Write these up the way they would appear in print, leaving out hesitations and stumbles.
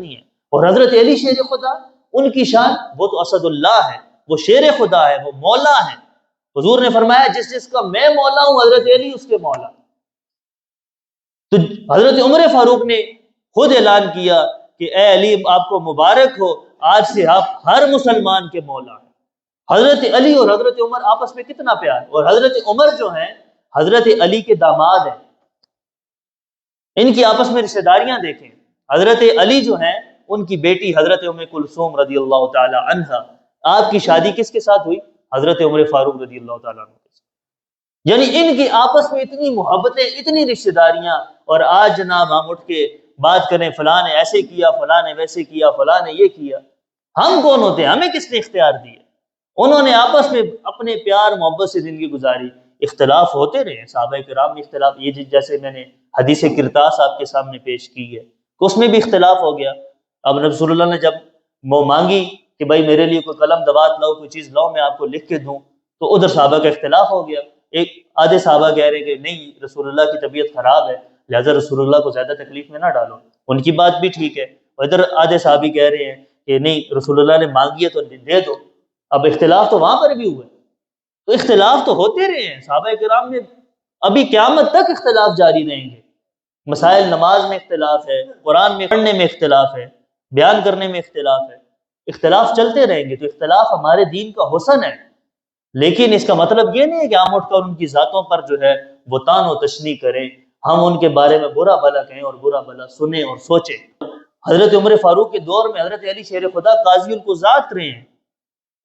کرنی ہے۔ اور حضرت علی شیر خدا، ان کی شان، وہ تو اسد اللہ ہے، وہ شیر خدا ہے، وہ مولا ہے۔ حضور نے فرمایا جس جس کا میں مولا ہوں حضرت علی اس کے مولا۔ تو حضرت عمر فاروق نے خود اعلان کیا کہ اے علی آپ کو مبارک ہو، آج سے آپ ہر مسلمان کے مولا ہیں۔ حضرت علی اور حضرت عمر آپس میں کتنا پیار، اور حضرت عمر جو ہیں حضرت علی کے داماد ہیں، ان کی آپس میں رشتہ داریاں دیکھیں۔ حضرت علی جو ہیں ان کی بیٹی حضرت ام کلثوم رضی اللہ تعالی عنہا، آپ کی شادی کس کے ساتھ ہوئی؟ حضرت عمر فاروق رضی اللہ تعالیٰ عنہ کے ساتھ۔ یعنی ان کی آپس میں اتنی محبتیں، اتنی رشتہ داریاں، اور آج جناب ہم اٹھ کے بات کریں فلاں نے ایسے کیا، فلاں نے ویسے کیا، فلاں نے یہ کیا۔ ہم کون ہوتے ہیں؟ ہمیں کس نے اختیار دیا؟ انہوں نے آپس میں اپنے پیار محبت سے زندگی گزاری۔ اختلاف ہوتے رہے، صحابہ کرام میں اختلاف، یہ جیسے میں نے حدیث کرتاس آپ کے سامنے پیش کی ہے کہ اس میں بھی اختلاف ہو گیا۔ اب رسول اللہ نے جب مانگی کہ بھائی میرے لیے کوئی قلم دوات لاؤ، کوئی چیز لاؤ میں آپ کو لکھ کے دوں، تو ادھر صحابہ کا اختلاف ہو گیا۔ ایک آدھے صحابہ کہہ رہے کہ نہیں رسول اللہ کی طبیعت خراب ہے لہذا رسول اللہ کو زیادہ تکلیف میں نہ ڈالو، ان کی بات بھی ٹھیک ہے۔ اور ادھر آدھے صحابی کہہ رہے ہیں کہ نہیں رسول اللہ نے مانگی ہے تو دے دو۔ اب اختلاف تو وہاں پر بھی ہوئے، تو اختلاف تو ہوتے رہے ہیں صحابہ کرام میں، ابھی قیامت تک اختلاف جاری رہیں گے۔ مسائل نماز میں اختلاف ہے، قرآن میں پڑھنے میں اختلاف ہے، بیان کرنے میں اختلاف ہے، اختلاف چلتے رہیں گے۔ تو اختلاف ہمارے دین کا حسن ہے، لیکن اس کا مطلب یہ نہیں ہے کہ ہم اٹھ کر ان کی ذاتوں پر جو ہے وہ طعن و تشنیع کریں، ہم ان کے بارے میں برا بھلا کہیں اور برا بھلا سنیں اور سوچیں۔ حضرت عمر فاروق کے دور میں حضرت علی شیر خدا قاضی القضات رہے ہیں،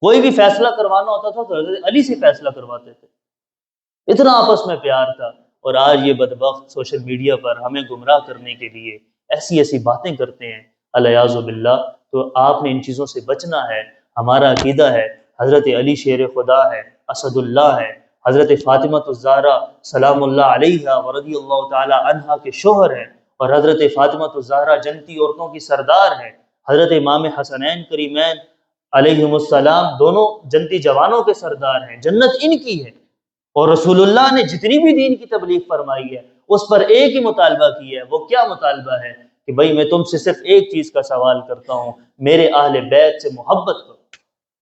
کوئی بھی فیصلہ کروانا ہوتا تھا تو حضرت علی سے فیصلہ کرواتے تھے، اتنا آپس میں پیار تھا۔ اور آج یہ بدبخت سوشل میڈیا پر ہمیں گمراہ کرنے کے لیے ایسی ایسی باتیں کرتے ہیں، الیاذ باللہ۔ تو آپ نے ان چیزوں سے بچنا ہے۔ ہمارا عقیدہ ہے حضرت علی شیر خدا ہے، اسد اللہ ہے، حضرت فاطمہ الزہرا سلام اللہ علیہا ورضی اللہ تعالی عنہا کے شوہر ہیں، اور حضرت فاطمہ الزہرا جنتی عورتوں کی سردار ہیں۔ حضرت امام حسنین کریمین علیہم السلام دونوں جنتی جوانوں کے سردار ہیں، جنت ان کی ہے۔ اور رسول اللہ نے جتنی بھی دین کی تبلیغ فرمائی ہے اس پر ایک ہی مطالبہ کیا ہے۔ وہ کیا مطالبہ ہے؟ کہ بھائی میں تم سے صرف ایک چیز کا سوال کرتا ہوں، میرے اہل بیت سے محبت کرو۔